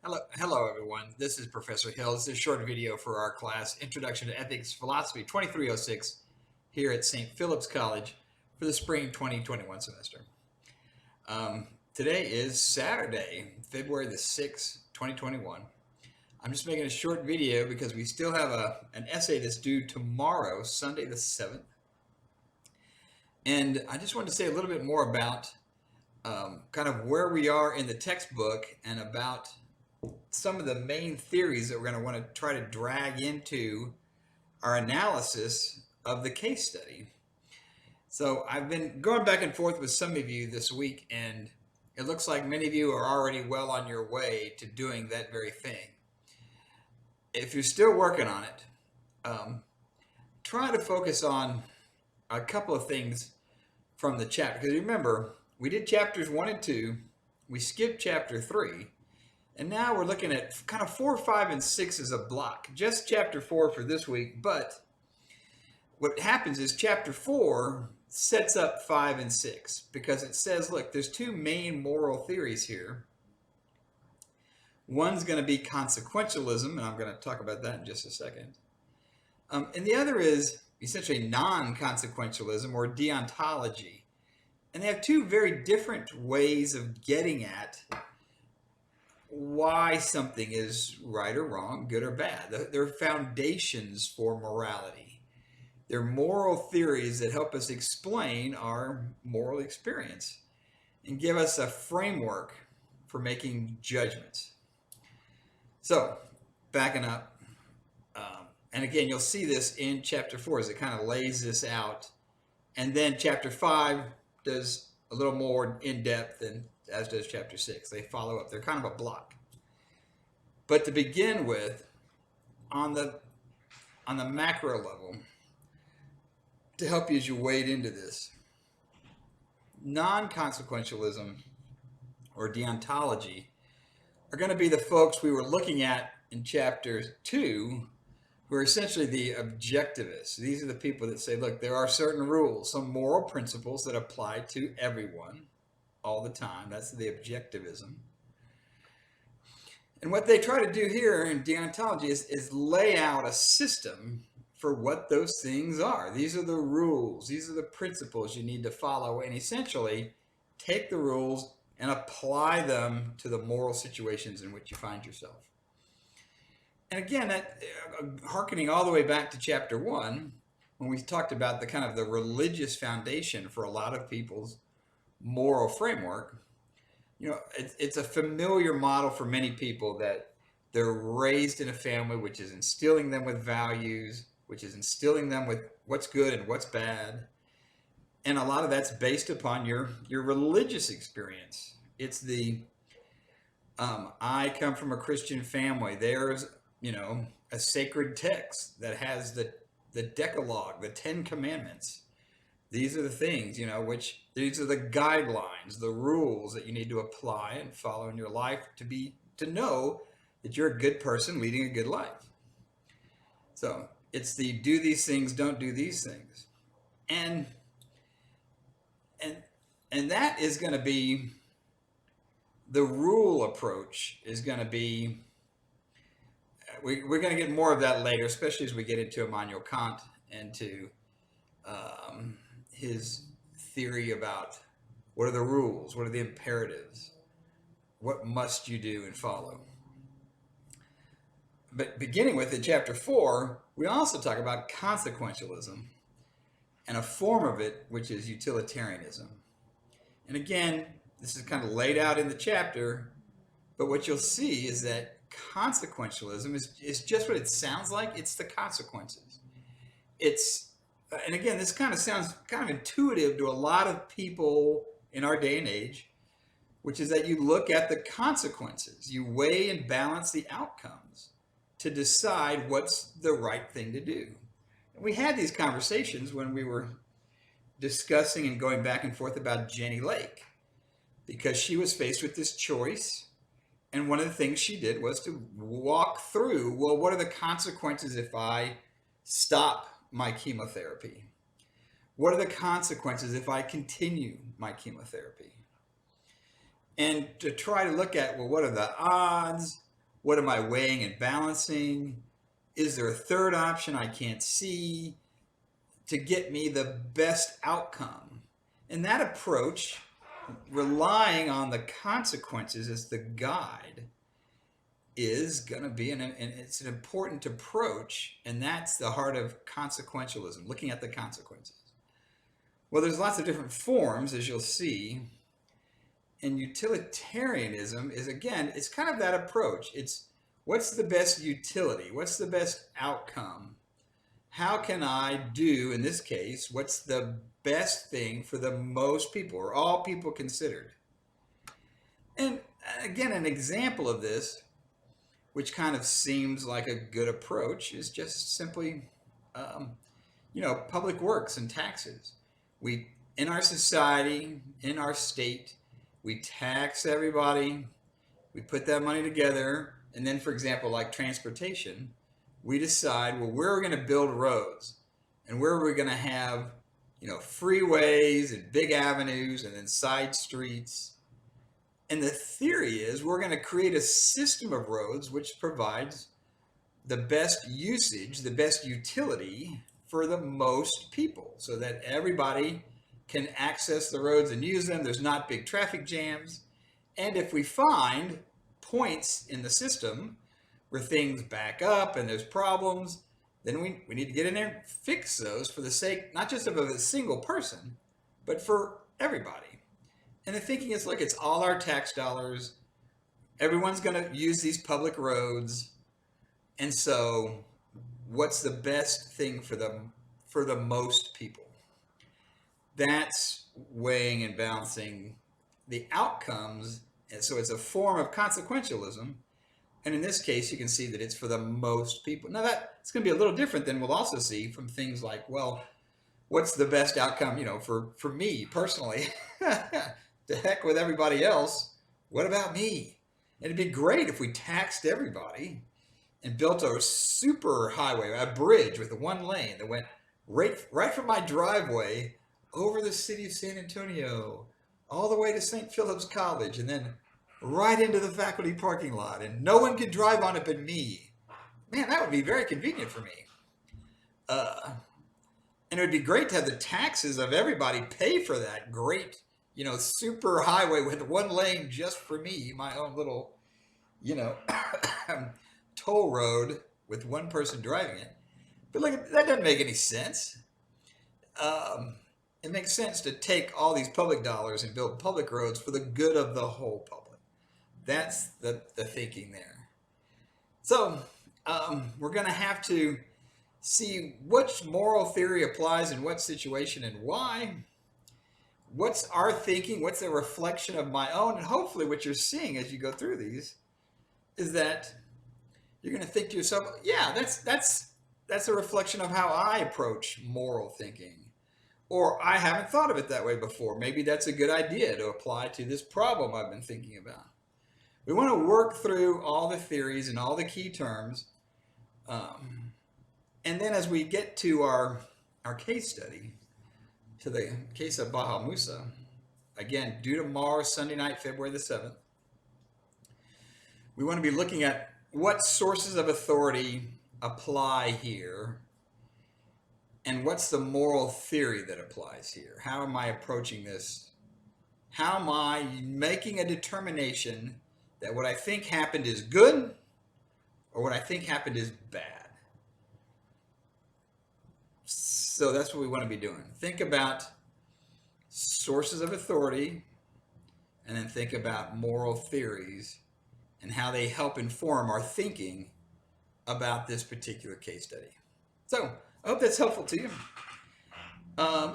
Hello, everyone. This is Professor Hill. This is a short video for our class, Introduction to Ethics Philosophy 2306, here at St. Philip's College for the spring 2021 semester. Today is Saturday, February the 6th, 2021. I'm just making a short video because we still have an essay that's due tomorrow, Sunday the 7th. And I just wanted to say a little bit more about kind of where we are in the textbook and about some of the main theories that we're going to want to try to drag into our analysis of the case study. So I've been going back and forth with some of you this week, and it looks like many of you are already well on your way to doing that very thing. If you're still working on it, try to focus on a couple of things from the chapter. Because remember, we did chapters 1 and 2, we skipped chapter 3, and now we're looking at kind of 4, 5, and 6 as a block. Just chapter 4 for this week, but what happens is chapter 4 sets up 5 and 6 because it says, look, there's two main moral theories here. One's going to be consequentialism, and I'm going to talk about that in just a second. And the other is essentially non-consequentialism or deontology. And they have two very different ways of getting at why something is right or wrong, good or bad. They're foundations for morality. They're moral theories that help us explain our moral experience and give us a framework for making judgments. So, backing up, and again, you'll see this in chapter 4 as it kind of lays this out. And then chapter 5 does a little more in depth, and as does chapter 6. They follow up. They're kind of a block. But to begin with, on the macro level, to help you as you wade into this, non-consequentialism or deontology are going to be the folks we were looking at in chapter 2, who are essentially the objectivists. These are the people that say, look, there are certain rules, some moral principles that apply to everyone all the time. That's the objectivism. And what they try to do here in deontology is lay out a system for what those things are. These are the rules. These are the principles you need to follow, and essentially take the rules and apply them to the moral situations in which you find yourself. And again, that hearkening all the way back to chapter 1, when we talked about the kind of the religious foundation for a lot of people's moral framework, it's a familiar model for many people that they're raised in a family which is instilling them with values, which is instilling them with what's good and what's bad. And a lot of that's based upon your religious experience. It's the, I come from a Christian family. There's a sacred text that has the Decalogue, the 10 Commandments. These are the things, these are the guidelines, the rules that you need to apply and follow in your life to know that you're a good person leading a good life. So it's the do these things, don't do these things. And that is going to be, the rule approach is going to be, we're going to get more of that later, especially as we get into Immanuel Kant and to his theory about what are the rules, what are the imperatives, what must you do and follow. But beginning with in chapter 4, we also talk about consequentialism and a form of it, which is utilitarianism. And again, this is kind of laid out in the chapter, but what you'll see is that consequentialism is just what it sounds like. It's the consequences. And again, this kind of sounds kind of intuitive to a lot of people in our day and age, which is that you look at the consequences. You weigh and balance the outcomes to decide what's the right thing to do. And we had these conversations when we were discussing and going back and forth about Jenny Lake, because she was faced with this choice. And one of the things she did was to walk through, well, what are the consequences if I stop my chemotherapy? What are the consequences if I continue my chemotherapy? And to try to look at, well, what are the odds? What am I weighing and balancing? Is there a third option I can't see to get me the best outcome? And that approach, relying on the consequences as the guide, is going to be and it's an important approach, and that's the heart of consequentialism, looking at the consequences. Well, there's lots of different forms, as you'll see, and utilitarianism is, again, it's kind of that approach. It's what's the best utility? What's the best outcome? How can I do, in this case, what's the best thing for the most people, or all people considered? And again, an example of this, which kind of seems like a good approach, is just simply, public works and taxes. We, in our society, in our state, we tax everybody, we put that money together, and then, for example, like transportation, we decide, well, where are we going to build roads? And where are we going to have, freeways and big avenues and then side streets? And the theory is we're going to create a system of roads which provides the best usage, the best utility for the most people, so that everybody can access the roads and use them. There's not big traffic jams. And if we find points in the system where things back up and there's problems, then we need to get in there and fix those for the sake, not just of a single person, but for everybody. And the thinking is, look, it's all our tax dollars. Everyone's going to use these public roads. And so what's the best thing for the most people? That's weighing and balancing the outcomes. And so it's a form of consequentialism. And in this case, you can see that it's for the most people. Now, that's going to be a little different than we'll also see from things like, well, what's the best outcome, for me personally? To heck with everybody else. What about me? It'd be great if we taxed everybody and built a super highway, a bridge with one lane that went right from my driveway over the city of San Antonio, all the way to St. Philip's College, and then right into the faculty parking lot, and no one could drive on it but me. Man, that would be very convenient for me. And it would be great to have the taxes of everybody pay for that great, super highway with one lane just for me, my own little, toll road with one person driving it. But look, that doesn't make any sense. It makes sense to take all these public dollars and build public roads for the good of the whole public. That's the thinking there. So we're going to have to see which moral theory applies in what situation and why. What's our thinking? What's a reflection of my own? And hopefully what you're seeing as you go through these is that you're going to think to yourself, yeah, that's a reflection of how I approach moral thinking. Or I haven't thought of it that way before. Maybe that's a good idea to apply to this problem I've been thinking about. We want to work through all the theories and all the key terms. And then as we get to our case study, to the case of Baha Musa, again, due tomorrow, Sunday night, February the 7th, we want to be looking at what sources of authority apply here, and what's the moral theory that applies here. How am I approaching this? How am I making a determination that what I think happened is good or what I think happened is bad? So that's what we want to be doing. Think about sources of authority, and then think about moral theories and how they help inform our thinking about this particular case study. So I hope that's helpful to you.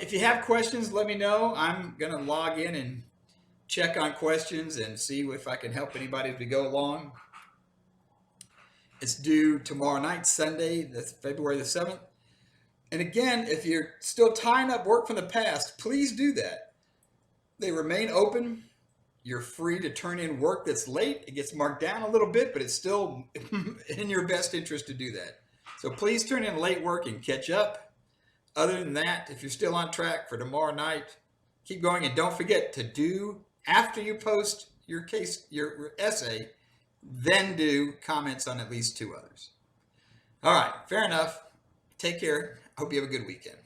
If you have questions, let me know. I'm going to log in and check on questions and see if I can help anybody as we go along. It's due tomorrow night, Sunday, that's February the 7th. And again, if you're still tying up work from the past, please do that. They remain open. You're free to turn in work that's late. It gets marked down a little bit, but it's still in your best interest to do that. So please turn in late work and catch up. Other than that, if you're still on track for tomorrow night, keep going. And don't forget to do, after you post your essay, then do comments on at least 2 others. All right, fair enough. Take care. Hope you have a good weekend.